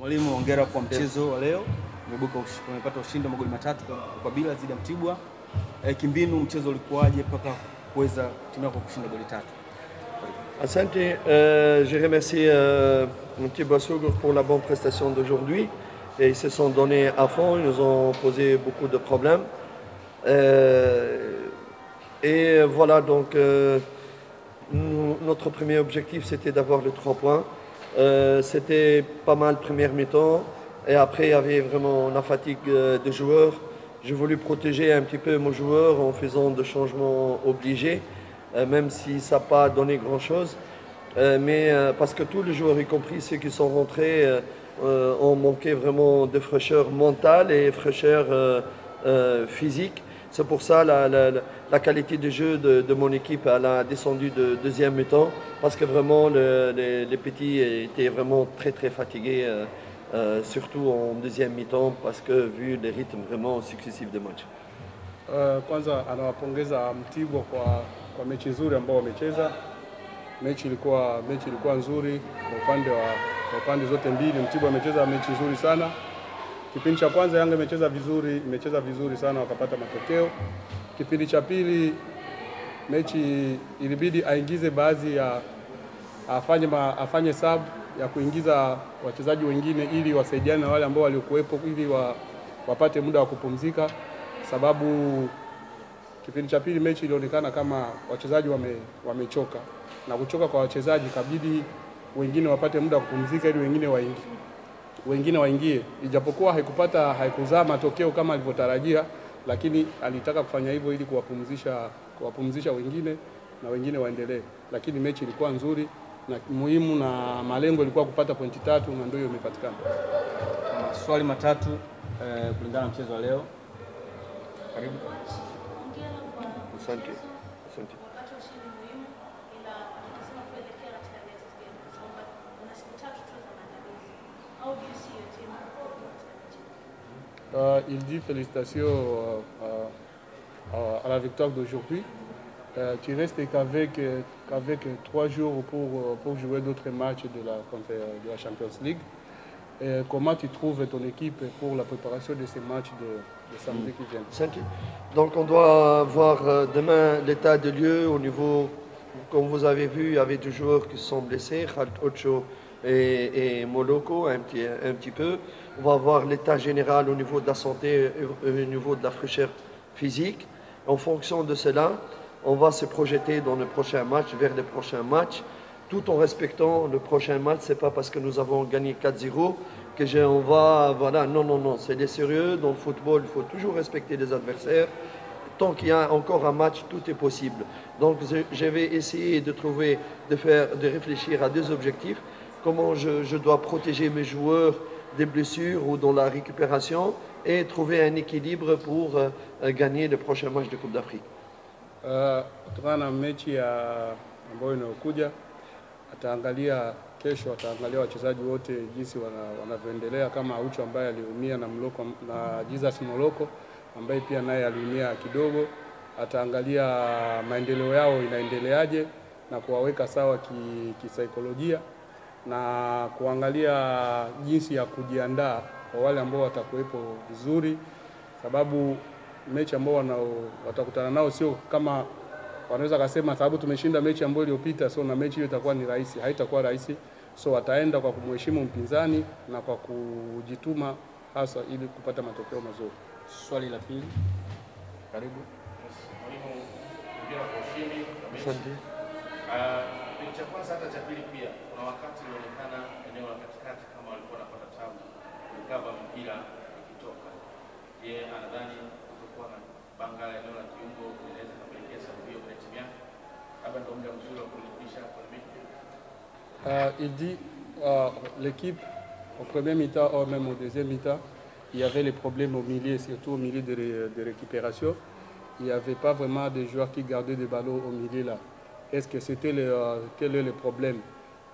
Mwalimu, hongera kwa mchezo wa leo. Umepata ushindi wa magoli 3 kwa bila dhidi ya Mtibwa. Kimbinu mchezo ulikuwaje mpaka kuweza timu yako kushinda goli 3? Asante, je remercie Mtibwa Sugur pour la bonne prestation d'aujourd'hui. Ils se sont donnés à fond, ils nous ont posé beaucoup de problèmes. Et voilà, donc notre premier objectif c'était d'avoir les 3 points. C'était pas mal première mi-temps et après il y avait vraiment la fatigue des joueurs. J'ai voulu protéger un petit peu mes joueurs en faisant des changements obligés, même si ça n'a pas donné grand-chose. Mais parce que tous les joueurs, y compris ceux qui sont rentrés, ont manqué vraiment de fraîcheur mentale et fraîcheur physique. C'est pour ça la qualité de jeu de mon équipe elle a descendu de deuxième mi-temps parce que vraiment les petits étaient vraiment très très fatigués, surtout en deuxième mi-temps parce que vu les rythmes vraiment successifs des matchs. Kwanza anawapongeza Mtibwa kwa mechi nzuri ambao wamecheza. Mechi ilikuwa nzuri kwa upande zote mbili. Mtibwa amecheza mechi nzuri sana. Kipindi cha kwanza Yanga imecheza vizuri sana wakapata matokeo. Kipindi cha pili mechi ilibidi aingize baadhi ya afanye sub ya kuingiza wachezaji wengine ili wasaidiane na wale ambao waliokuwepo ili wapate muda wa kupumzika, sababu kipindi cha pili mechi ilionekana kama wachezaji wamechoka, na kuchoka kwa wachezaji kabidi wengine wapate muda wa kupumzika ili wengine waingie. Ijapokuwa haikuzaa matokeo kama alivyotarajia, lakini alitaka kufanya hivyo ili kuwapumzisha wengine na wengine waendelee. Lakini mechi ilikuwa nzuri na muhimu na malengo ilikuwa kupata pointi 3 na ndio imepatikana. Swali matatu kulingana na mchezo wa leo. Karibu. Asante. Il dit félicitations à la victoire d'aujourd'hui. Tu restes qu'avec 3 jours pour jouer d'autres matchs de la Champions League. Comment tu trouves ton équipe pour la préparation de ces matchs de samedi qui viennent? Donc on doit voir demain l'état de lieu au niveau, comme vous avez vu, il y avait des joueurs qui se sont blessés, Khaled Ocho et Moloko un petit peu. On va voir l'état général au niveau de la santé, au niveau de la fraîcheur physique. En fonction de cela, on va se projeter dans le prochain match, vers les prochains matchs, tout en respectant le prochain match. Ce n'est pas parce que nous avons gagné 4-0 que on va... Voilà, non, c'est des sérieux. Dans le football, il faut toujours respecter les adversaires. Tant qu'il y a encore un match, tout est possible. Donc je vais essayer de réfléchir à 2 objectifs. Comment je dois protéger mes joueurs des blessures ou dans la récupération et trouver un équilibre pour gagner le prochain match de Coupe d'Afrique. Kutokana na mechi ambayo inayokuja, kesho ataangalia wachezaji wote jinsi wanavyoendelea, kama Aucho ambaye aliumia na Jesus Moloko ambaye pia naye aliumia kidogo. Ataangalia maendeleo yao inaendeleaje na kuwaweka sawa kisaikolojia na kuangalia jinsi ya kujiandaa kwa wale ambao watakuwepo vizuri, sababu mechi ambao watakutana nao sio kama wanaweza kusema sababu tumeshinda mechi ambayo iliyopita, so na mechi hiyo itakuwa ni rahisi. Haitakuwa rahisi, so wataenda kwa kumheshimu mpinzani na kwa kujituma hasa ili kupata matokeo mazuri. Swali la pili. Karibu. Mwalimu, ongea kwa ushindi. Asante. Kipindi cha kwanza hata cha pili pia kuna wakati ilionekana eneo la katikati kama walikuwa wanapata tabu kukaba mpira ikitoka. Je, anadhani kutokuwa na Bangala eneo la kiungo inaweza kupelekea sababu hiyo kwa timu yake? Labda ndio muda mzuri wa kulipisha kwa mechi. Il dit l'équipe au premier mi-temps ou même au deuxième mi-temps, il y avait les problèmes au milieu, surtout au milieu de récupération. Il n'y avait pas vraiment de joueurs qui gardaient des ballons au milieu là. Est-ce que c'était quel est le problème?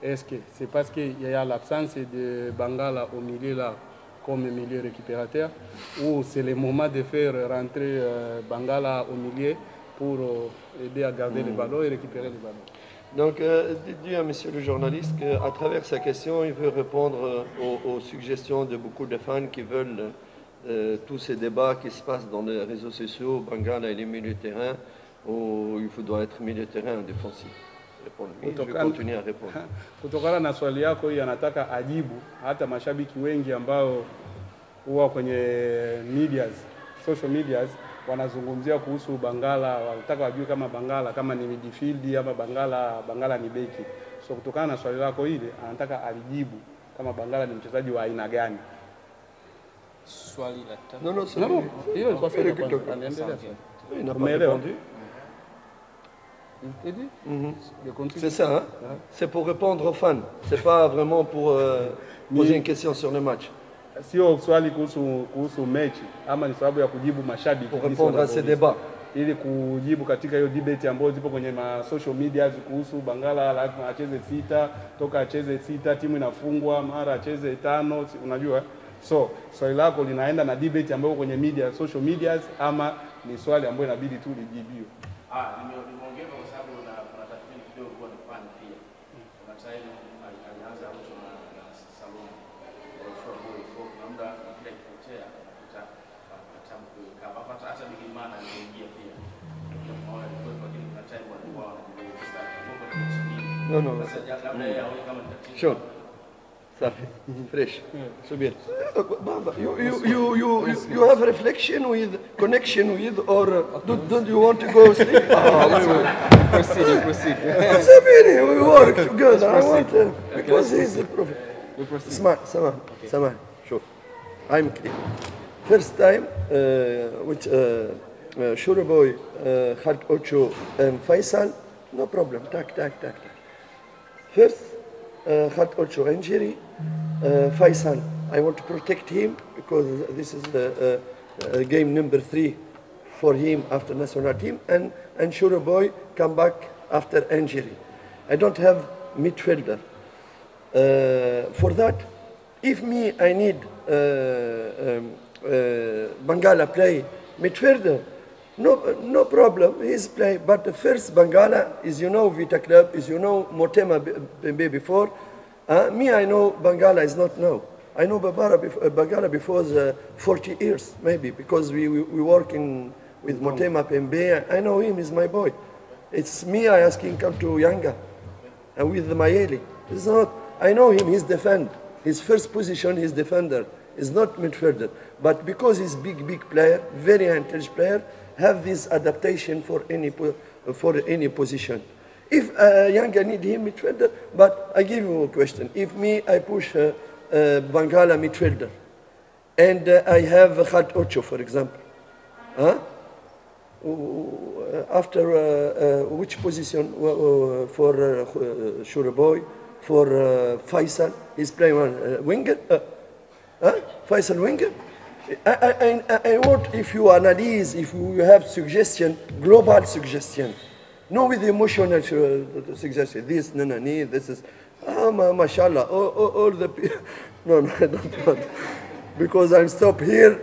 Est-ce que c'est parce qu'il y a l'absence de Bangala au milieu là comme milieu récupérateur, ou c'est le moment de faire rentrer Bangala au milieu pour aider à garder les ballons et récupérer les ballons? Donc, dis à monsieur le journaliste qu'à travers sa question, il veut répondre aux suggestions de beaucoup de fans qui veulent tous ces débats qui se passent dans les réseaux sociaux, Bangala et les milieux de terrain, où il doit être milieu de terrain défensif. Je vais continuer à répondre. Kutokana na swali yako hii anataka ajibu hata mashabiki wengi ambao huwa kwenye social medias wanazungumzia kuhusu Bangala, wanataka wajue kama Bangala kama ni midfield ama Bangala ni beki. So kutokana na swali lako hili anataka alijibu kama Bangala ni mchezaji wa aina gani. Swali la tatu. Non, hiyo ilikuwa swali la kwanza. Anaendelea. Umeelewa? C'est ça, hein? C'est pour répondre aux fans. C'est pas vraiment pour poser une question sur le match. Sio swali kuhusu mechi ama ni sababu ya kujibu mashabiki pour répondre à ces débats. Ili kujibu katika hiyo debate ambayo zipo kwenye social media kuhusu Bangala lazima acheze 6, toka acheze 6 timu inafungwa, mara acheze 5, unajua. So swali lako linaenda na debate ambayo kwenye social medias ama ni swali ambayo inabidi tu lijibiwe. Nimeongeza kwa sababu kuna tathmini kidogo kwa nafanya pia. Kuna time alianza Aucho na Salum. Kwa kuna muda kile kipotea atamku kama hata Bigimana aliingia pia. Tunaona kwa kile kuna time walikuwa Non, non. labda yeye aone kama ni tatizo. Sure. Safi. Fresh. Subir. Baba, you have reflection with, connection with, or don't you want to go sleep? Proceed. Sabini, we work together. I want because he's a prophet. Smart, Sama. Sure. I'm clear. First time, with Shuraboy, Khalid Ocho, and Faisal, no problem. Tak. First, Khalid Ocho injury, Faisal. I want to protect him because this is the game number 3 for him after national team, and Shuraboy come back after injury. I don't have midfielder. For that, if I need Bangala play midfielder, no problem, he's play. But the first Bangala is, Vita Club, is, Motema Bembe before. Me, I know Bangala is not now. I know Bangala before 40 years, maybe, because we working with Motema Pembe. I know him, he's my boy. It's me, I ask him come to Yanga, and with Mayeli. It's not, I know him, he's defend. His first position, he's defender. He's not midfielder. But because he's big player, very intelligent player, have this adaptation for any position. If Yanga need him midfielder, but I give you a question. If I push Bangala midfielder, and I have Khalid Ocho, for example, after which position for Shuraboy, for Faisal, he's playing one winger. Faisal winger. I want, if you analyze, if you have suggestion, global suggestion, no with emotional suggestion. This, this is, mashallah, all the people. No, I don't want. Because I'm stop here.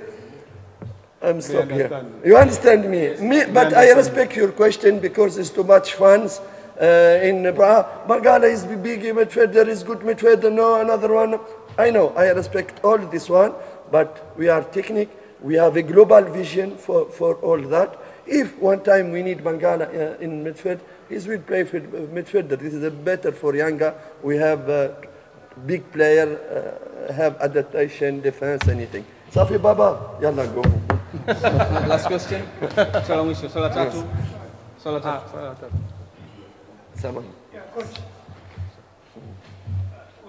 You understand me? But I respect your question because it's too much fans. In Bangala is big midfielder, is good midfielder, no, another one. I know, I respect all this one, but we are technique, we have a global vision for all that. If one time we need Bangala in midfield, he will play for midfielder. This is better for Yanga. We have big player, have adaptation, defense, anything. Safi Baba, yalla go. Last question. Swala mwisho, swala tatu. Sama. Yeah, coach.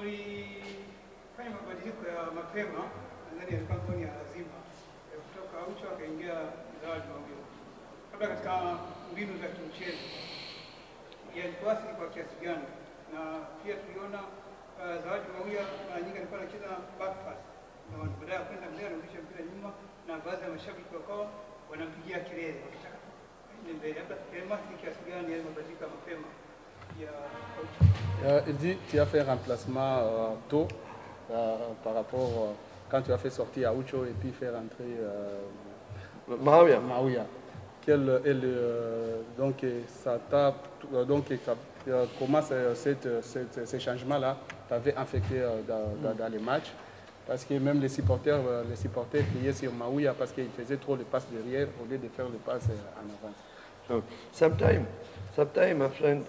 Ulifanya mabadiliko ya mapema ndani ya kampuni ya lazima kutoka Aucho akaingia Zawadi Mawio. Labda katika mbinu za kimchezo yalikuathiri kwa kiasi gani? Na pia tuliona Zawadi Mawio mara nyingi alikuwa anacheza back pass, na baada ya kwenda mbele anarudisha mpira nyuma, na baadhi ya mashabiki wakawa wanampigia kelele wakitaka mbele. Labda yalikuathiri kiasi gani yale mabadiliko ya mapema? Il dit tu as fait un remplacement tôt par rapport quand tu as fait sortir Aucho et puis faire entrer Maouya. Quel est donc ça comment ces changements-là t'avaient affecté dans les matchs. Parce que même les supporters criaient sur Maouya parce qu'il faisait trop de passes derrière au lieu de faire les passes en avance. So sometimes, my friend,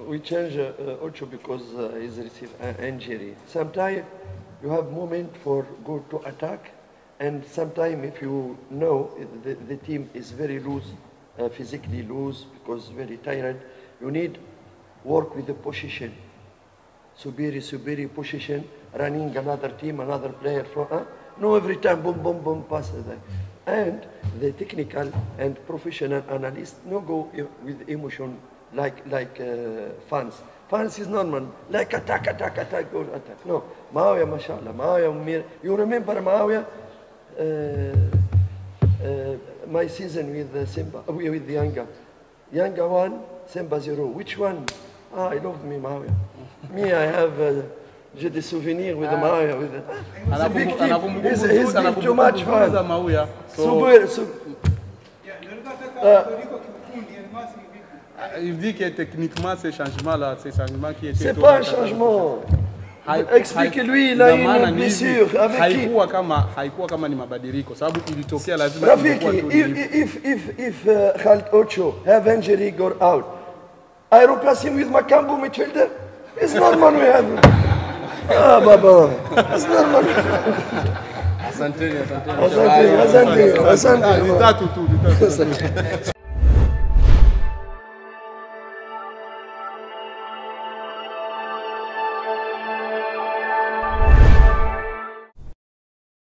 we change Ocho because he's received an injury. Sometimes you have moment for go to attack, and sometimes if you know the team is very loose, physically loose because very tired, you need work with the position. Superior position, running another team, another player from. No, every time boom, boom, boom, pass that. And the technical and professional analyst no go with emotion like fans. Fans is normal, like attack, go attack. No, Maouya, mashallah, Maouya, you remember Maouya? My season with Simba, with Yanga. Yanga 1, Simba 0. Which one? I love me, Maouya. Me, I have... J'ai des souvenirs with Maouya. He's a big team. He's been too much fun. Maouya. Il dit que techniquement, ces changements-là, ces changements qui étaient... C'est pas un changement. Explique-lui, il a une blessure. Avec qui? Haikuwa kama ni mabadiliko, sababu ilitokea lazima... Rafiki, if Khalid Ocho have injury, go out, I replace him with Makambu midfielder. It's normal we have... Ah, Baba, it's normal. Asante. Asante.